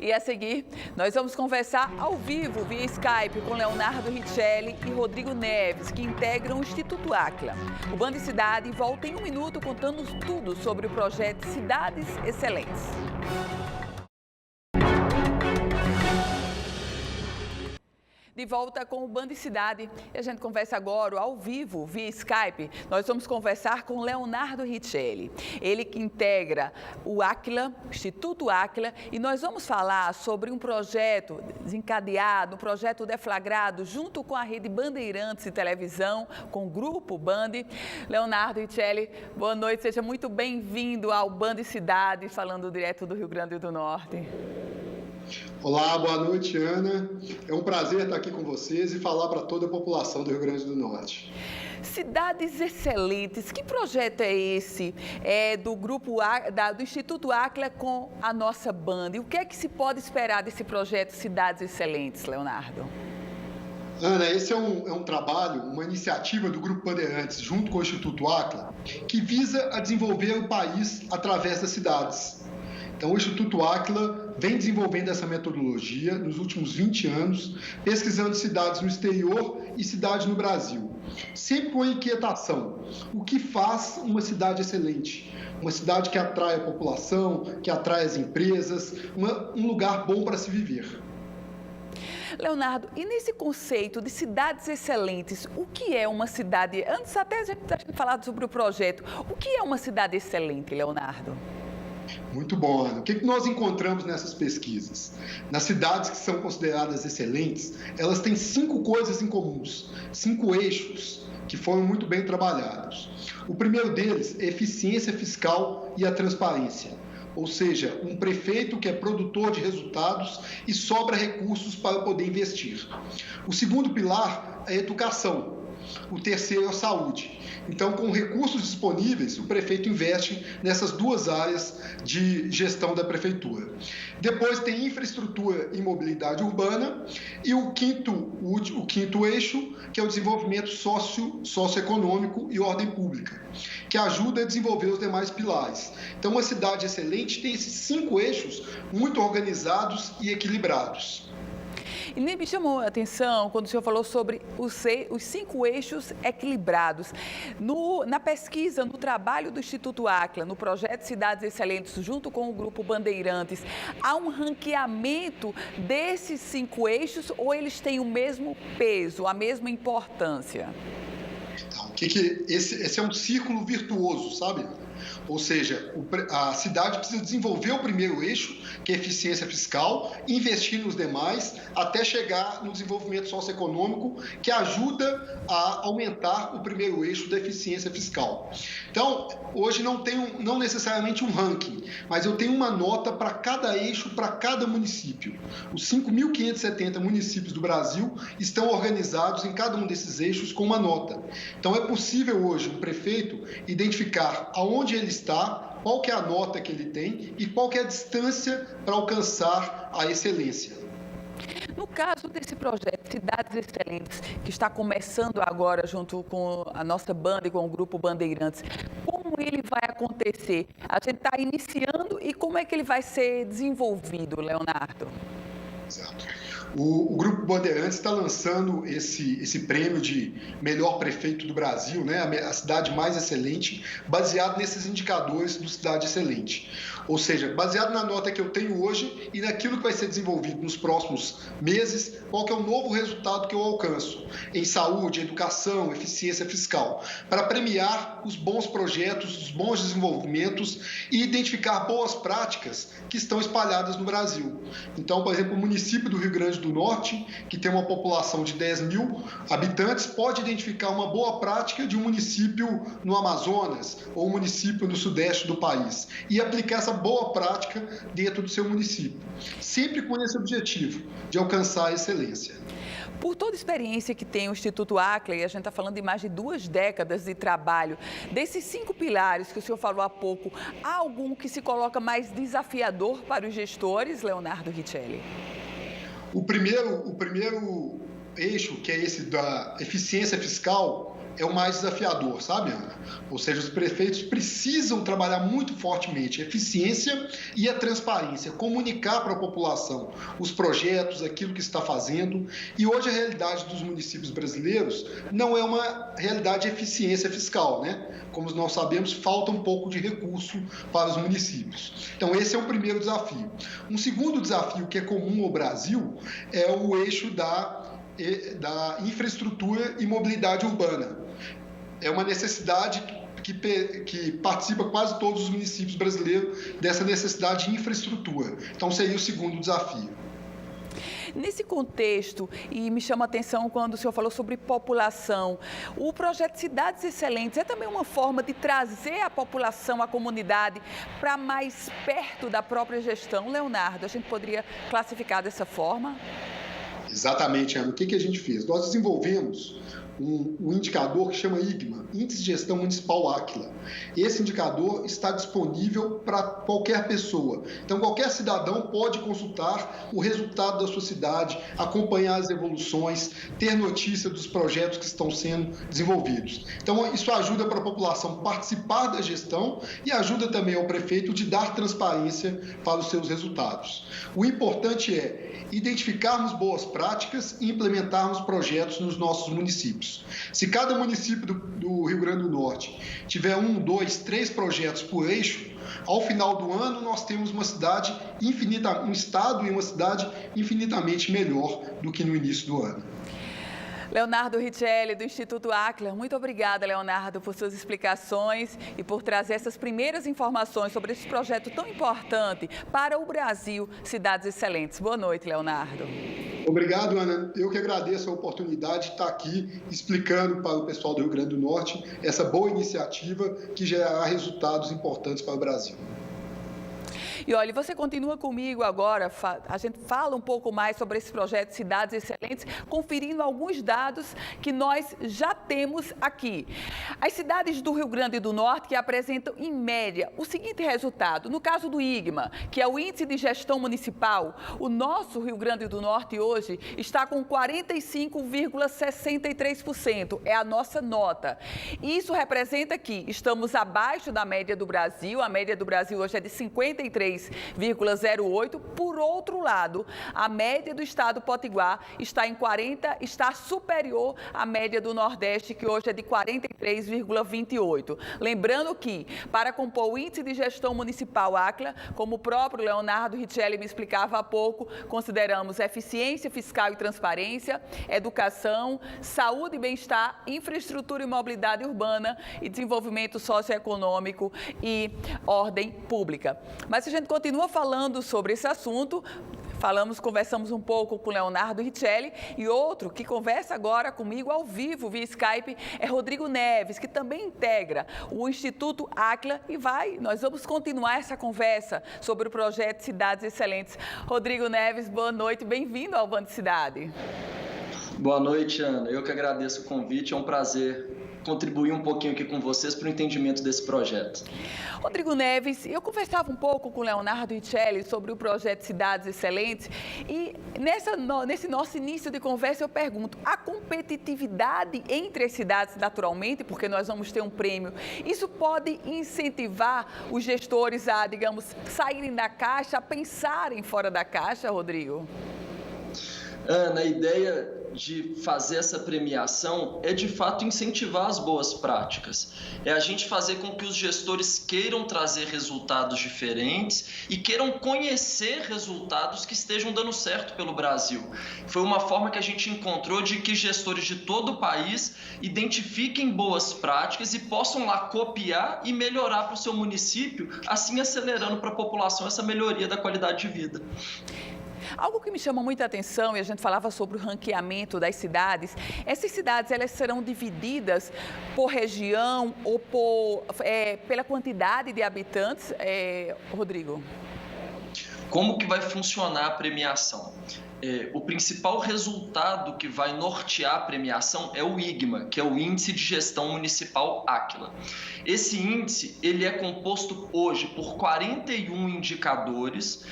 E a seguir, nós vamos conversar ao vivo via Skype com Leonardo Richelli e Rodrigo Neves, que integram o Instituto Áquila. O Band Cidade volta em um minuto contando tudo sobre o projeto Cidades Excelentes. De volta com o Band Cidade. E a gente conversa agora ao vivo, via Skype. Nós vamos conversar com Leonardo Richelli. Ele que integra o Áquila, o Instituto Áquila, e nós vamos falar sobre um projeto desencadeado, um projeto deflagrado junto com a Rede Bandeirantes de Televisão, com o Grupo Band. Leonardo Richelli, boa noite, seja muito bem-vindo ao Band Cidade, falando direto do Rio Grande do Norte. Olá, boa noite, Ana. É um prazer estar aqui com vocês e falar para toda a população do Rio Grande do Norte. Cidades Excelentes, que projeto é esse do do Instituto Áquila com a nossa Band? E o que é que se pode esperar desse projeto Cidades Excelentes, Leonardo? Ana, esse é um trabalho, uma iniciativa do Grupo Bandeirantes, junto com o Instituto Áquila, que visa a desenvolver o país através das cidades. Então, o Instituto Áquila vem desenvolvendo essa metodologia nos últimos 20 anos, pesquisando cidades no exterior e cidades no Brasil. Sempre com a inquietação: o que faz uma cidade excelente? Uma cidade que atrai a população, que atrai as empresas, um lugar bom para se viver. Leonardo, e nesse conceito de cidades excelentes, o que é uma cidade? Antes até a gente falar sobre o projeto, o que é uma cidade excelente, Leonardo? Muito bom, Ana. O que nós encontramos nessas pesquisas? Nas cidades que são consideradas excelentes, elas têm 5 coisas em comuns, 5 eixos que foram muito bem trabalhados. O primeiro deles é a eficiência fiscal e a transparência, ou seja, um prefeito que é produtor de resultados e sobra recursos para poder investir. O segundo pilar é a educação. O terceiro é a saúde. Então, com recursos disponíveis, o prefeito investe nessas 2 áreas de gestão da prefeitura. Depois tem infraestrutura e mobilidade urbana e o quinto eixo, que é o desenvolvimento socioeconômico e ordem pública, que ajuda a desenvolver os demais pilares. Então, uma cidade excelente tem esses 5 eixos muito organizados e equilibrados. E nem me chamou a atenção quando o senhor falou sobre os 5 eixos equilibrados. Na pesquisa, no trabalho do Instituto Áquila, no projeto Cidades Excelentes, junto com o Grupo Bandeirantes, há um ranqueamento desses 5 eixos ou eles têm o mesmo peso, a mesma importância? Então, esse é um círculo virtuoso, sabe? Ou seja, a cidade precisa desenvolver o primeiro eixo, que é a eficiência fiscal, investir nos demais, até chegar no desenvolvimento socioeconômico, que ajuda a aumentar o primeiro eixo da eficiência fiscal. Então, hoje não necessariamente um ranking, mas eu tenho uma nota para cada eixo, para cada município. Os 5.570 municípios do Brasil estão organizados em cada um desses eixos com uma nota. Então, é possível hoje um prefeito identificar aonde ele está, qual que é a nota que ele tem e qual que é a distância para alcançar a excelência. No caso desse projeto Cidades Excelentes, que está começando agora junto com a nossa banda e com o Grupo Bandeirantes, como ele vai acontecer? A gente está iniciando e como é que ele vai ser desenvolvido, Leonardo? Exato. O Grupo Bandeirantes está lançando esse prêmio de melhor prefeito do Brasil, né? A cidade mais excelente, baseado nesses indicadores do Cidade Excelente. Ou seja, baseado na nota que eu tenho hoje e naquilo que vai ser desenvolvido nos próximos meses, qual que é o novo resultado que eu alcanço em saúde, educação, eficiência fiscal, para premiar os bons projetos, os bons desenvolvimentos e identificar boas práticas que estão espalhadas no Brasil. Então, por exemplo, o município do Rio Grande do Norte, que tem uma população de 10 mil habitantes, pode identificar uma boa prática de um município no Amazonas ou um município no sudeste do país e aplicar essa boa prática dentro do seu município, sempre com esse objetivo de alcançar a excelência. Por toda a experiência que tem o Instituto Áquila, e a gente está falando de mais de 2 décadas de trabalho, desses 5 pilares que o senhor falou há pouco, há algum que se coloca mais desafiador para os gestores, Leonardo Richelli? O primeiro eixo, que é esse da eficiência fiscal, é o mais desafiador, sabe, Ana? Ou seja, os prefeitos precisam trabalhar muito fortemente a eficiência e a transparência, comunicar para a população os projetos, aquilo que está fazendo. E hoje a realidade dos municípios brasileiros não é uma realidade de eficiência fiscal, né? Como nós sabemos, falta um pouco de recurso para os municípios. Então, esse é o primeiro desafio. Um segundo desafio que é comum ao Brasil é o eixo da infraestrutura e mobilidade urbana. É uma necessidade que participa quase todos os municípios brasileiros dessa necessidade de infraestrutura. Então, seria o segundo desafio. Nesse contexto, e me chama a atenção quando o senhor falou sobre população, o projeto Cidades Excelentes é também uma forma de trazer a população, a comunidade, para mais perto da própria gestão. Leonardo, a gente poderia classificar dessa forma? Exatamente, Ana. O que a gente fez? Nós desenvolvemos um indicador que chama IGMA, Índice de Gestão Municipal Áquila. Esse indicador está disponível para qualquer pessoa. Então, qualquer cidadão pode consultar o resultado da sua cidade, acompanhar as evoluções, ter notícia dos projetos que estão sendo desenvolvidos. Então, isso ajuda para a população participar da gestão e ajuda também ao prefeito de dar transparência para os seus resultados. O importante é identificarmos boas práticas e implementarmos projetos nos nossos municípios. Se cada município do Rio Grande do Norte tiver 1, 2, 3 projetos por eixo, ao final do ano nós temos um estado e uma cidade infinitamente melhor do que no início do ano. Leonardo Richelli, do Instituto Áquila. Muito obrigada, Leonardo, por suas explicações e por trazer essas primeiras informações sobre esse projeto tão importante para o Brasil, Cidades Excelentes. Boa noite, Leonardo. Obrigado, Ana. Eu que agradeço a oportunidade de estar aqui explicando para o pessoal do Rio Grande do Norte essa boa iniciativa que gerará resultados importantes para o Brasil. E olha, você continua comigo agora, a gente fala um pouco mais sobre esse projeto Cidades Excelentes, conferindo alguns dados que nós já temos aqui. As cidades do Rio Grande do Norte que apresentam, em média, o seguinte resultado. No caso do IGMA, que é o Índice de Gestão Municipal, o nosso Rio Grande do Norte hoje está com 45,63%, é a nossa nota. Isso representa que estamos abaixo da média do Brasil, a média do Brasil hoje é de 53,08%. Por outro lado, a média do estado Potiguar está superior à média do Nordeste, que hoje é de 43,28%. Lembrando que, para compor o Índice de Gestão Municipal Áquila, como o próprio Leonardo Richelli me explicava há pouco, consideramos eficiência fiscal e transparência, educação, saúde e bem-estar, infraestrutura e mobilidade urbana e desenvolvimento socioeconômico e ordem pública. Mas a gente continua falando sobre esse assunto, conversamos um pouco com Leonardo Richelli e outro que conversa agora comigo ao vivo via Skype é Rodrigo Neves, que também integra o Instituto Áquila e nós vamos continuar essa conversa sobre o projeto Cidades Excelentes. Rodrigo Neves, boa noite, bem-vindo ao Band Cidade. Boa noite, Ana. Eu que agradeço o convite, é um prazer contribuir um pouquinho aqui com vocês para o entendimento desse projeto. Rodrigo Neves, eu conversava um pouco com o Leonardo Richelli sobre o projeto Cidades Excelentes e nesse nosso início de conversa eu pergunto, a competitividade entre as cidades naturalmente, porque nós vamos ter um prêmio, isso pode incentivar os gestores a, digamos, saírem da caixa, a pensarem fora da caixa, Rodrigo? Ana, a ideia de fazer essa premiação é de fato incentivar as boas práticas. É a gente fazer com que os gestores queiram trazer resultados diferentes e queiram conhecer resultados que estejam dando certo pelo Brasil. Foi uma forma que a gente encontrou de que gestores de todo o país identifiquem boas práticas e possam lá copiar e melhorar para o seu município, assim acelerando para a população essa melhoria da qualidade de vida. Algo que me chama muita atenção, e a gente falava sobre o ranqueamento das cidades, essas cidades elas serão divididas por região ou pela quantidade de habitantes, Rodrigo? Como que vai funcionar a premiação? O principal resultado que vai nortear a premiação é o IGMA, que é o Índice de Gestão Municipal Áquila. Esse índice ele é composto hoje por 41 indicadores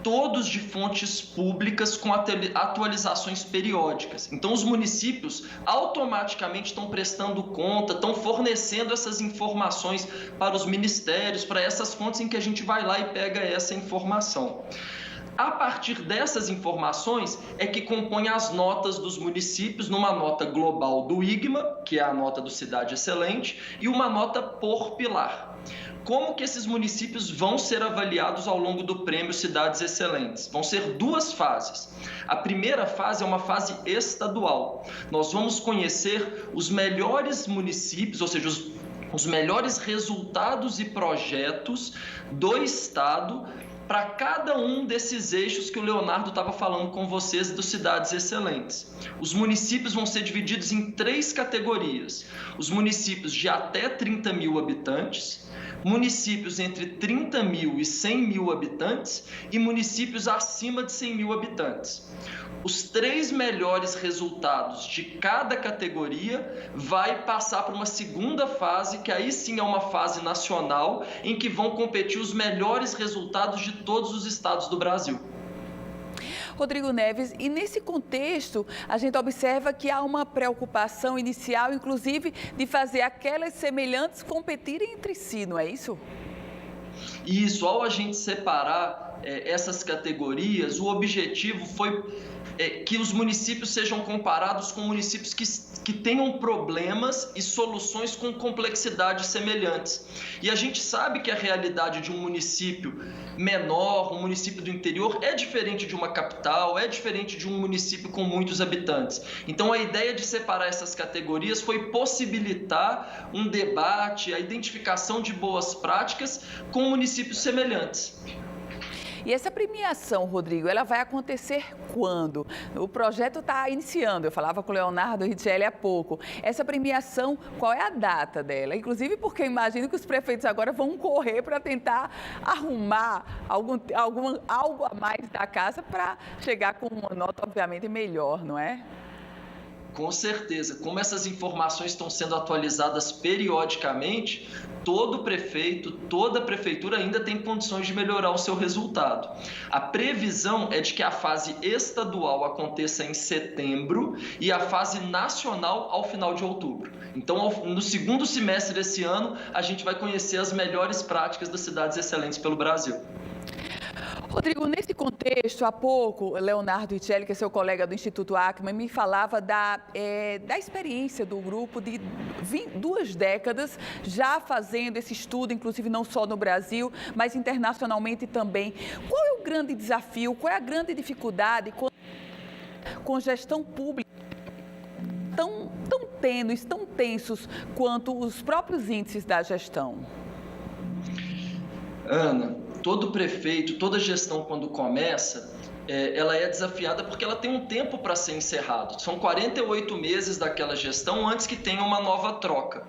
todos de fontes públicas com atualizações periódicas. Então, os municípios automaticamente estão prestando conta, estão fornecendo essas informações para os ministérios, para essas fontes em que a gente vai lá e pega essa informação. A partir dessas informações é que compõem as notas dos municípios numa nota global do IGMA, que é a nota do Cidade Excelente, e uma nota por pilar. Como que esses municípios vão ser avaliados ao longo do prêmio Cidades Excelentes? Vão ser duas fases. A primeira fase é uma fase estadual. Nós vamos conhecer os melhores municípios, ou seja, os melhores resultados e projetos do estado para cada um desses eixos que o Leonardo estava falando com vocês dos Cidades Excelentes. Os municípios vão ser divididos em 3 categorias. Os municípios de até 30 mil habitantes, municípios entre 30 mil e 100 mil habitantes e municípios acima de 100 mil habitantes. Os 3 melhores resultados de cada categoria vai passar para uma segunda fase, que aí sim é uma fase nacional, em que vão competir os melhores resultados de todos os estados do Brasil. Rodrigo Neves, e nesse contexto, a gente observa que há uma preocupação inicial, inclusive, de fazer aquelas semelhantes competirem entre si, não é isso? Isso, ao a gente separar essas categorias, o objetivo foi que os municípios sejam comparados com municípios que tenham problemas e soluções com complexidades semelhantes. E a gente sabe que a realidade de um município menor, um município do interior, é diferente de uma capital, é diferente de um município com muitos habitantes. Então, a ideia de separar essas categorias foi possibilitar um debate, a identificação de boas práticas com municípios semelhantes. E essa premiação, Rodrigo, ela vai acontecer quando? O projeto está iniciando, eu falava com o Leonardo Richelli há pouco. Essa premiação, qual é a data dela? Inclusive porque eu imagino que os prefeitos agora vão correr para tentar arrumar algo a mais da casa para chegar com uma nota, obviamente, melhor, não é? Com certeza, como essas informações estão sendo atualizadas periodicamente, todo prefeito, toda prefeitura ainda tem condições de melhorar o seu resultado. A previsão é de que a fase estadual aconteça em setembro e a fase nacional ao final de outubro. Então, no segundo semestre desse ano, a gente vai conhecer as melhores práticas das Cidades Excelentes pelo Brasil. Rodrigo, nesse contexto, há pouco, Leonardo Richelli, que é seu colega do Instituto Ackman, me falava da experiência do grupo de 2 décadas já fazendo esse estudo, inclusive não só no Brasil, mas internacionalmente também. Qual é o grande desafio, qual é a grande dificuldade com gestão pública tão tênues, tão tensos quanto os próprios índices da gestão? Ana, todo prefeito, toda gestão, quando começa, ela é desafiada porque ela tem um tempo para ser encerrado. São 48 meses daquela gestão antes que tenha uma nova troca.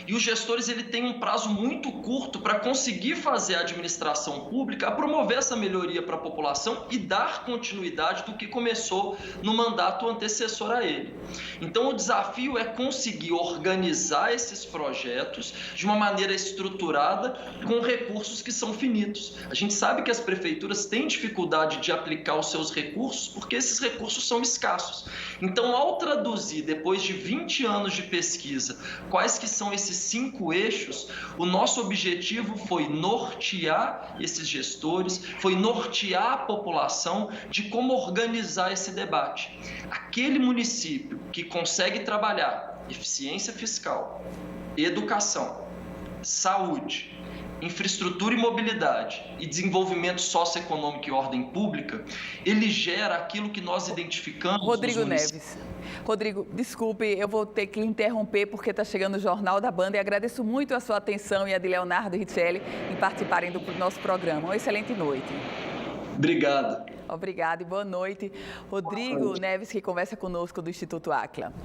E os gestores têm um prazo muito curto para conseguir fazer a administração pública a promover essa melhoria para a população e dar continuidade do que começou no mandato antecessor a ele. Então, o desafio é conseguir organizar esses projetos de uma maneira estruturada com recursos que são finitos. A gente sabe que as prefeituras têm dificuldade de aplicar os seus recursos porque esses recursos são escassos. Então, ao traduzir, depois de 20 anos de pesquisa, quais que são esses 5 eixos, o nosso objetivo foi nortear esses gestores, foi nortear a população de como organizar esse debate. Aquele município que consegue trabalhar eficiência fiscal, educação, saúde, infraestrutura e mobilidade e desenvolvimento socioeconômico e ordem pública, ele gera aquilo que nós identificamos... Rodrigo Neves. Rodrigo, desculpe, eu vou ter que lhe interromper porque está chegando o Jornal da Banda e agradeço muito a sua atenção e a de Leonardo Richelli em participarem do nosso programa. Uma excelente noite. Obrigado. Obrigada e boa noite. Rodrigo Neves, que conversa conosco do Instituto Ackman.